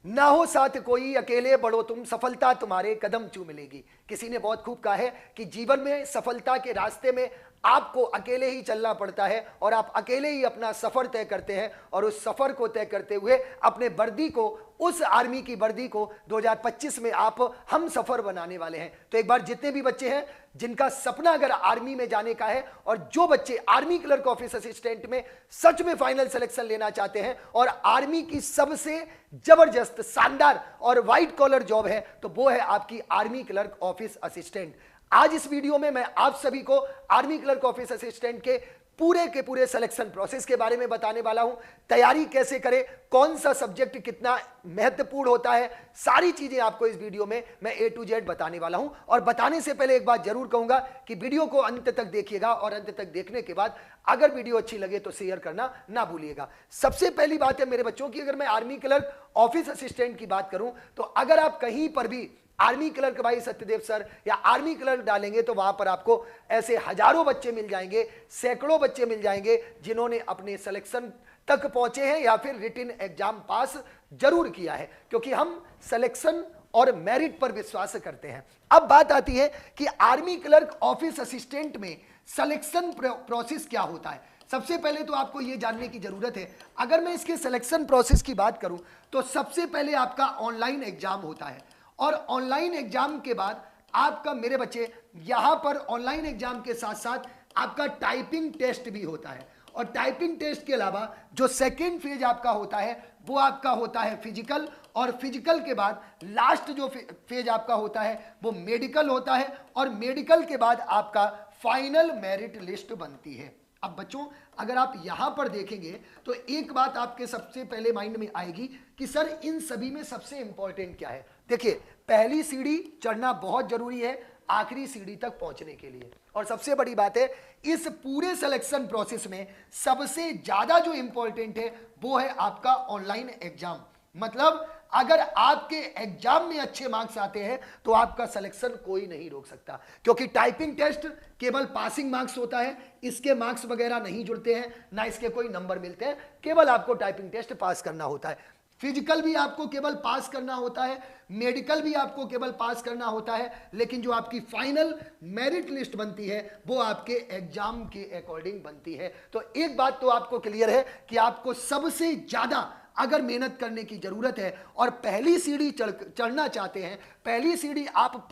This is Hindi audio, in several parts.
ना हो साथ कोई अकेले बढ़ो तुम, सफलता तुम्हारे कदम चूम मिलेगी। किसी ने बहुत खूब कहा है कि जीवन में सफलता के रास्ते में आपको अकेले ही चलना पड़ता है और आप अकेले ही अपना सफर तय करते हैं, और उस सफर को तय करते हुए अपने वर्दी को, उस आर्मी की वर्दी को 2025 में आप हम सफर बनाने वाले हैं। तो एक बार जितने भी बच्चे हैं जिनका सपना अगर आर्मी में जाने का है, और जो बच्चे आर्मी क्लर्क ऑफिस असिस्टेंट में सच में फाइनल सिलेक्शन लेना चाहते हैं और आर्मी की सबसे जबरदस्त शानदार और व्हाइट कॉलर जॉब है, तो वो है आपकी आर्मी क्लर्क ऑफिस असिस्टेंट। आज इस वीडियो में मैं आप सभी को आर्मी क्लर्क ऑफिस असिस्टेंट के पूरे सिलेक्शन प्रोसेस के बारे में बताने वाला हूं। तैयारी कैसे करें, कौन सा सब्जेक्ट कितना महत्वपूर्ण होता है, सारी चीजें आपको इस वीडियो में मैं A to Z बताने वाला हूं। और बताने से पहले एक बात जरूर कहूंगा कि वीडियो को अंत तक देखिएगा, और अंत तक देखने के बाद अगर वीडियो अच्छी लगे तो शेयर करना ना भूलिएगा। सबसे पहली बात है मेरे बच्चों की, अगर मैं आर्मी क्लर्क ऑफिस असिस्टेंट की बात करूं तो अगर आप कहीं पर भी आर्मी क्लर्क भाई सत्यदेव सर या आर्मी क्लर्क डालेंगे तो वहां पर आपको ऐसे हजारों बच्चे मिल जाएंगे, सैकड़ों बच्चे मिल जाएंगे जिन्होंने अपने सिलेक्शन तक पहुंचे हैं या फिर रिटन एग्जाम पास जरूर किया है, क्योंकि हम सिलेक्शन और मेरिट पर विश्वास करते हैं। अब बात आती है कि आर्मी क्लर्क ऑफिस असिस्टेंट में सिलेक्शन प्रोसेस क्या होता है। सबसे पहले तो आपको यह जानने की जरूरत है, अगर मैं इसके सिलेक्शन प्रोसेस की बात करूं तो सबसे पहले आपका ऑनलाइन एग्जाम होता है, और ऑनलाइन एग्जाम के बाद आपका मेरे बच्चे यहां पर ऑनलाइन एग्जाम के साथ साथ आपका टाइपिंग टेस्ट भी होता है। और टाइपिंग टेस्ट के अलावा जो सेकेंड फेज आपका होता है वो आपका होता है फिजिकल, और फिजिकल के बाद लास्ट जो फेज आपका होता है वो मेडिकल होता है, और मेडिकल के बाद आपका फाइनल मेरिट लिस्ट बनती है। अब बच्चों अगर आप यहां पर देखेंगे तो एक बात आपके सबसे पहले माइंड में आएगी कि सर इन सभी में सबसे इंपॉर्टेंट क्या है। देखिए, पहली सीढ़ी चढ़ना बहुत जरूरी है आखिरी सीढ़ी तक पहुंचने के लिए, और सबसे बड़ी बात है इस पूरे सिलेक्शन प्रोसेस में सबसे ज्यादा जो इंपॉर्टेंट है वो है आपका ऑनलाइन एग्जाम। मतलब अगर आपके एग्जाम में अच्छे मार्क्स आते हैं तो आपका सिलेक्शन कोई नहीं रोक सकता, क्योंकि टाइपिंग टेस्ट केवल पासिंग मार्क्स होता है, इसके मार्क्स वगैरह नहीं जुड़ते हैं, ना इसके कोई नंबर मिलते हैं, केवल आपको टाइपिंग टेस्ट पास करना होता है। फिजिकल भी आपको केवल पास करना होता है, मेडिकल भी आपको केवल पास करना होता है, लेकिन जो आपकी फाइनल मेरिट लिस्ट बनती है वो आपके एग्जाम के अकॉर्डिंग बनती है। तो एक बात तो आपको क्लियर है कि आपको सबसे ज्यादा अगर मेहनत करने की जरूरत है और पहली सीढ़ी चढ़ना चाहते हैं, पहली सीढ़ी आप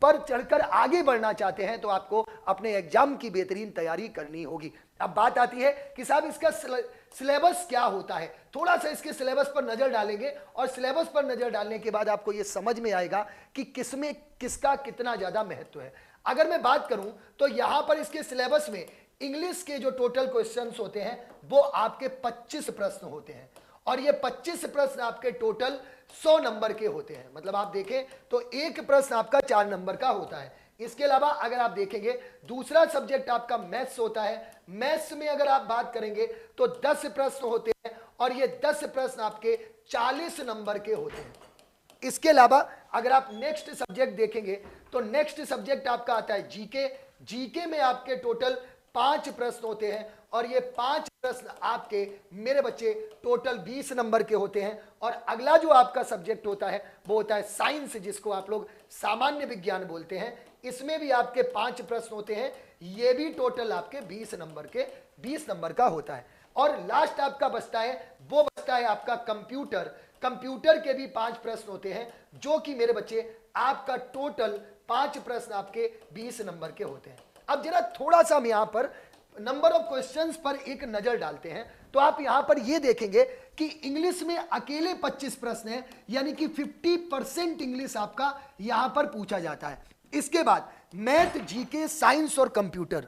पर चढ़कर आगे बढ़ना चाहते हैं, तो आपको अपने एग्जाम की बेहतरीन तैयारी करनी होगी। अब बात आती है कि साहब इसका सिलेबस क्या होता है। थोड़ा सा इसके सिलेबस पर नजर डालेंगे, और सिलेबस पर नजर डालने के बाद आपको यह समझ में आएगा कि किसमें किसका कितना ज्यादा महत्व है। अगर मैं बात करूं तो यहां पर इसके सिलेबस में इंग्लिश के जो टोटल क्वेश्चंस होते हैं वो आपके 25 प्रश्न होते हैं, और ये 25 प्रश्न आपके टोटल 100 नंबर के होते हैं। मतलब आप देखें तो एक प्रश्न आपका 4 नंबर का होता है। इसके अलावा अगर आप देखेंगे दूसरा सब्जेक्ट आपका मैथ्स होता है, मैथ्स में अगर आप बात करेंगे तो 10 प्रश्न होते हैं, और ये 10 प्रश्न आपके 40 नंबर के होते हैं। इसके अलावा अगर आप नेक्स्ट सब्जेक्ट देखेंगे तो नेक्स्ट सब्जेक्ट आपका आता है जीके। जीके में आपके टोटल 5 प्रश्न होते हैं, और ये 5 प्रश्न आपके मेरे बच्चे टोटल 20 नंबर के होते हैं। और अगला जो आपका सब्जेक्ट होता है वो होता है साइंस, जिसको आप लोग सामान्य विज्ञान बोलते हैं। इसमें भी आपके 5 प्रश्न होते हैं, ये भी टोटल आपके 20 नंबर का होता है। और लास्ट आपका बचता है आपका कंप्यूटर। कंप्यूटर के भी 5 प्रश्न होते हैं, जो कि मेरे बच्चे आपका टोटल 5 प्रश्न आपके 20 नंबर के होते हैं। अब जरा थोड़ा सा हम यहां पर नंबर ऑफ क्वेश्चंस पर एक नजर डालते हैं, तो आप यहां पर यह देखेंगे कि इंग्लिश में अकेले 25 प्रश्न हैं, यानी कि 50% इंग्लिश आपका यहां पर पूछा जाता है। इसके बाद मैथ, जीके, साइंस और कंप्यूटर,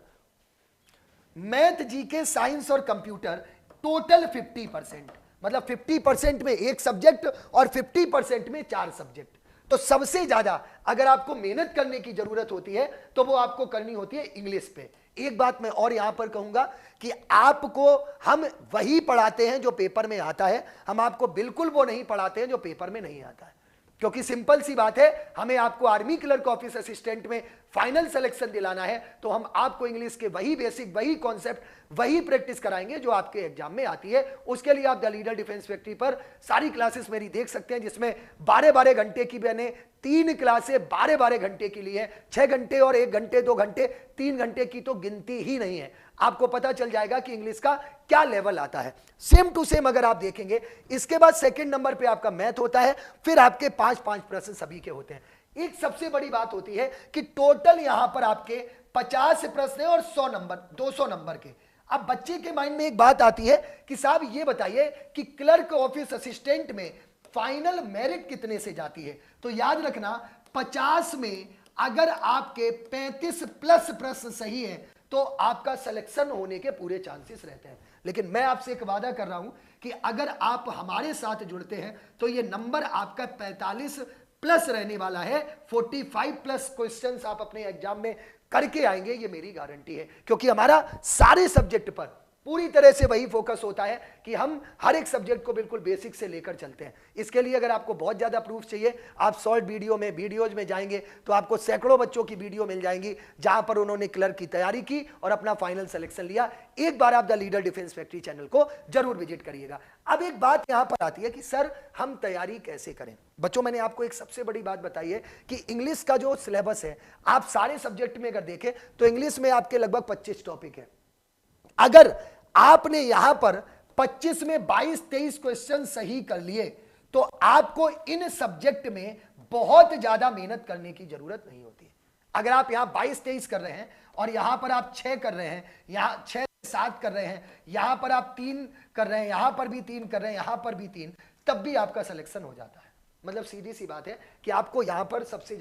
मैथ, जीके, साइंस और कंप्यूटर टोटल 50%, मतलब 50% में एक सब्जेक्ट और 50% में 4 सब्जेक्ट। तो सबसे ज्यादा अगर आपको मेहनत करने की जरूरत होती है तो वो आपको करनी होती है इंग्लिश पे। एक बात मैं और यहां पर कहूंगा कि आपको हम वही पढ़ाते हैं जो पेपर में आता है, हम आपको बिल्कुल वो नहीं पढ़ाते हैं जो पेपर में नहीं आता है। क्योंकि सिंपल सी बात है, हमें आपको आर्मी क्लर्क ऑफिस असिस्टेंट में फाइनल सिलेक्शन दिलाना है, तो हम आपको इंग्लिश के वही बेसिक, वही कॉन्सेप्ट, वही प्रैक्टिस कराएंगे जो आपके एग्जाम में आती है। उसके लिए आप द लीडर डिफेंस फैक्ट्री पर सारी क्लासेस मेरी देख सकते हैं, जिसमें 12-12 घंटे की मैंने 3 क्लासें 12-12 घंटे की ली है। 6 घंटे और 1 घंटे 2 घंटे 3 घंटे की तो गिनती ही नहीं है। आपको पता चल जाएगा कि इंग्लिश का क्या लेवल आता है। सेम टू सेम अगर आप देखेंगे, इसके बाद सेकंड नंबर पे आपका मैथ होता है, फिर आपके 5-5 प्रश्न सभी के होते हैं। एक सबसे बड़ी बात होती है कि टोटल यहां पर आपके 50 प्रश्न है और 100 नंबर 200 नंबर के। अब बच्चे के माइंड में एक बात आती है कि साहब ये बताइए कि क्लर्क ऑफिस असिस्टेंट में फाइनल मेरिट कितने से जाती है। तो याद रखना, 50 में अगर आपके 35 प्लस प्रश्न सही है तो आपका सिलेक्शन होने के पूरे चांसेस रहते हैं। लेकिन मैं आपसे एक वादा कर रहा हूं कि अगर आप हमारे साथ जुड़ते हैं तो ये नंबर आपका 45 प्लस रहने वाला है। 45 प्लस क्वेश्चंस आप अपने एग्जाम में करके आएंगे, ये मेरी गारंटी है, क्योंकि हमारा सारे सब्जेक्ट पर पूरी तरह से वही फोकस होता है कि हम हर एक सब्जेक्ट को बिल्कुल बेसिक से लेकर चलते हैं। इसके लिए अगर आपको बहुत ज्यादा प्रूफ चाहिए, आप शॉर्ट वीडियोज में जाएंगे तो आपको सैकड़ों बच्चों की वीडियो मिल जाएंगी जहां पर उन्होंने क्लर्क की तैयारी की और अपना फाइनल सिलेक्शन लिया। एक बार आप the leader defence factory channel को जरूर विजिट करिएगा। अब एक बात यहां पर आती है कि सर हम तैयारी कैसे करें। बच्चों, मैंने आपको एक सबसे बड़ी बात बताई है कि इंग्लिश का जो सिलेबस है, आप सारे सब्जेक्ट में अगर देखें तो इंग्लिश में आपके लगभग 25 टॉपिक है। अगर आपने यहां पर 25 में 22-23 क्वेश्चन सही कर लिए तो आपको इन सब्जेक्ट में बहुत ज्यादा मेहनत करने की जरूरत नहीं होती है। अगर आप यहां 22-23 कर रहे हैं और यहां पर आप 6 कर रहे हैं, यहां 6-7 कर रहे हैं, यहां पर आप 3 कर रहे हैं, यहां पर भी 3 कर रहे हैं, यहां पर भी 3, तब भी आपका सिलेक्शन हो जाता है। मतलब सीधी सी बात है कि आपको यहां पर सबसे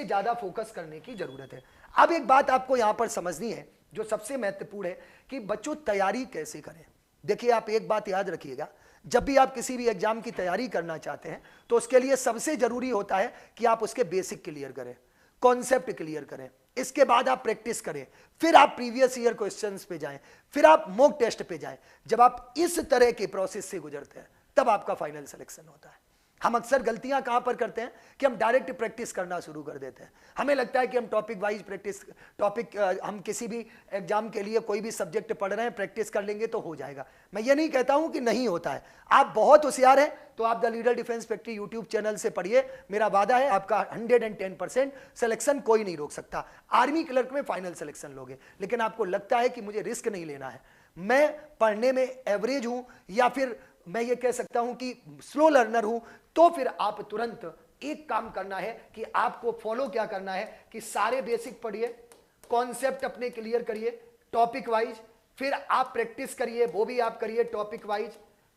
ज्यादा फोकस करने की जरूरत है। अब एक बात आपको यहां पर समझनी है जो सबसे महत्वपूर्ण है कि बच्चों तैयारी कैसे करें। देखिए, आप एक बात याद रखिएगा, जब भी आप किसी भी एग्जाम की तैयारी करना चाहते हैं तो उसके लिए सबसे जरूरी होता है कि आप उसके बेसिक क्लियर करें, कॉन्सेप्ट क्लियर करें, इसके बाद आप प्रैक्टिस करें, फिर आप प्रीवियस ईयर क्वेश्चंस पे जाएं, फिर आप मॉक टेस्ट पे जाएं। जब आप इस तरह के प्रोसेस से गुजरते हैं तब आपका फाइनल सिलेक्शन होता है। हम अक्सर गलतियां कहां पर करते हैं कि हम डायरेक्ट प्रैक्टिस करना शुरू कर देते हैं। हमें लगता है कि हम टॉपिक वाइज प्रैक्टिस, हम किसी भी एग्जाम के लिए कोई भी सब्जेक्ट पढ़ रहे हैं, प्रैक्टिस कर लेंगे तो हो जाएगा। मैं ये नहीं कहता हूं कि नहीं होता है। आप बहुत होशियार हैं तो आप the leader defence factory YouTube channel से पढ़िए। मेरा वादा है आपका 110% सिलेक्शन कोई नहीं रोक सकता। आर्मी क्लर्क में फाइनल सिलेक्शन लोगे, लेकिन आपको लगता है कि मुझे रिस्क नहीं लेना है, मैं पढ़ने में एवरेज हूं या फिर मैं ये कह सकता हूं कि स्लो लर्नर हूं, तो फिर आप तुरंत एक काम करना है कि आपको फॉलो क्या करना है कि सारे बेसिक पढ़िए, कॉन्सेप्ट अपने क्लियर करिए टॉपिक वाइज, फिर आप प्रैक्टिस करिए, वो भी आप करिए टॉपिक वाइज,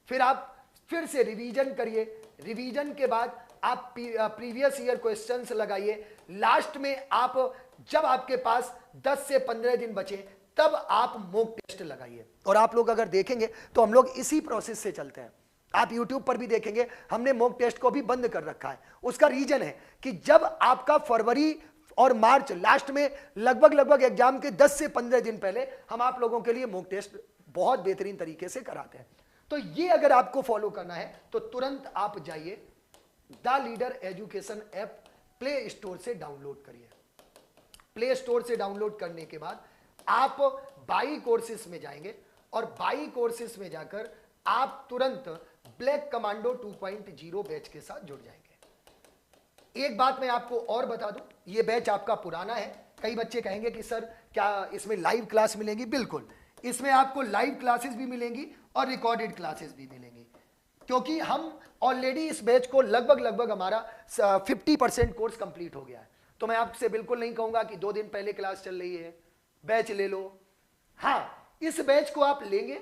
फिर आप फिर से रिवीजन करिए, रिवीजन के बाद आप प्रीवियस ईयर क्वेश्चंस लगाइए। लास्ट में आप जब आपके पास 10 से 15 दिन बचे तब आप मॉक टेस्ट लगाइए। और आप लोग अगर देखेंगे तो हम लोग इसी प्रोसेस से चलते हैं। आप YouTube पर भी देखेंगे हमने मॉक टेस्ट को भी बंद कर रखा है। उसका रीजन है कि जब आपका फरवरी और मार्च लास्ट में लगभग एग्जाम के 10 से 15 दिन पहले हम आप लोगों के लिए मॉक टेस्ट बहुत बेहतरीन तरीके से कराते हैं। तो ये अगर आपको फॉलो करना है तो तुरंत आप जाइए the leader education app play store से डाउनलोड करिए। प्ले स्टोर से डाउनलोड करने के बाद आप बाई कोर्सेस में जाएंगे और बाई कोर्सेस में जाकर आप तुरंत ब्लैक कमांडो 2.0 बैच के साथ जुड़ जाएंगे। एक बात मैं आपको और बता दूं, ये बैच आपका पुराना है। कई बच्चे कहेंगे कि सर क्या इसमें लाइव क्लास मिलेंगी? बिल्कुल, इसमें आपको लाइव क्लासेस भी मिलेंगी और रिकॉर्डेड क्लासेस भी मिलेंगी, क्योंकि हम ऑलरेडी इस बैच को लगभग हमारा 50% कोर्स कंप्लीट हो गया है। तो मैं आपसे बिल्कुल नहीं कहूंगा कि 2 दिन पहले क्लास चल रही है बैच ले लो। हाँ, इस बैच को आप लेंगे,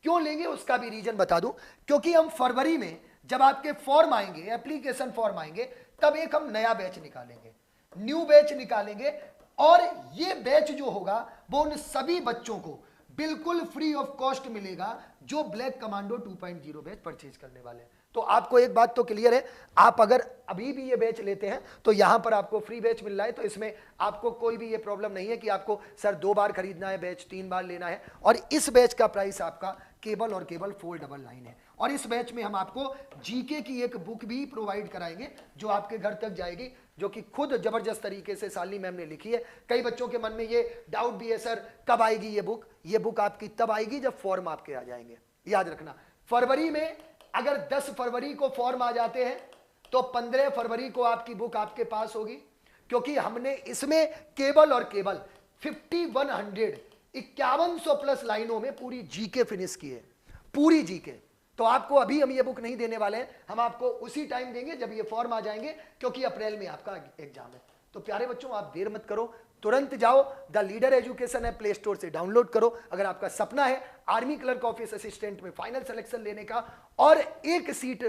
क्यों लेंगे उसका भी रीजन बता दूं, क्योंकि हम फरवरी में जब आपके फॉर्म आएंगे, एप्लीकेशन फॉर्म आएंगे, तब एक हम नया बैच निकालेंगे, न्यू बैच निकालेंगे। और ये बैच जो होगा वो उन सभी बच्चों को बिल्कुल फ्री ऑफ कॉस्ट मिलेगा जो ब्लैक कमांडो 2.0 बैच परचेज करने वाले हैं। तो आपको एक बात तो क्लियर है, आप अगर अभी भी ये बैच लेते हैं तो यहां पर आपको फ्री बैच मिल रहा है। तो इसमें आपको कोई भी ये प्रॉब्लम नहीं है कि आपको सर 2 बार खरीदना है बैच, 3 बार लेना है। और इस बैच का प्राइस आपका केवल और केवल 4 डबल 9 है। और इस बैच में हम आपको जीके की एक बुक भी प्रोवाइड कराएंगे जो आपके घर तक जाएगी, जो कि खुद जबरदस्त तरीके से शालिनी मैम ने लिखी है। कई बच्चों के मन में ये डाउट भी है, सर कब आएगी ये बुक? ये बुक आपकी तब आएगी जब फॉर्म आपके आ जाएंगे। याद रखना, फरवरी में अगर 10 फरवरी को फॉर्म आ जाते हैं तो 15 फरवरी को आपकी बुक आपके पास होगी, क्योंकि हमने इसमें केवल और केवल 5100 प्लस लाइनों में पूरी जीके फिनिश की है, पूरी जीके। तो आपको अभी हम ये बुक नहीं देने वाले हैं, हम आपको उसी टाइम देंगे जब ये फॉर्म आ जाएंगे, क्योंकि अप्रैल में आपका एग्जाम है। तो प्यारे बच्चों, आप देर मत करो, तुरंत जाओ, द लीडर एजुकेशन है, प्ले स्टोर से डाउनलोड करो। अगर आपका सपना है आर्मी क्लर्क ऑफिस असिस्टेंट में फाइनल सिलेक्शन लेने का और एक सीट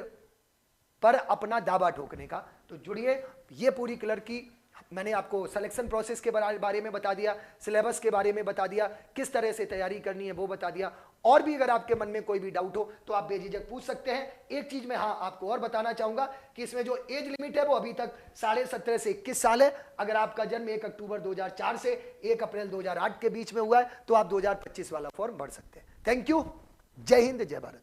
पर अपना दावा ठोकने का, तो जुड़िए। ये पूरी क्लर्क की मैंने आपको सिलेक्शन प्रोसेस के बारे में बता दिया, सिलेबस के बारे में बता दिया, किस तरह से तैयारी करनी है वो बता दिया। और भी अगर आपके मन में कोई भी डाउट हो तो आप बेझिझक पूछ सकते हैं। एक चीज मैं आपको और बताना चाहूंगा कि इसमें जो एज लिमिट है वो अभी तक 17.5 से 21 साल है। अगर आपका जन्म 1 अक्टूबर 2004 से 1 अप्रैल 2008 के बीच में हुआ है तो आप 2025 वाला फॉर्म भर सकते हैं। Thank you. जय हिंद, जय भारत।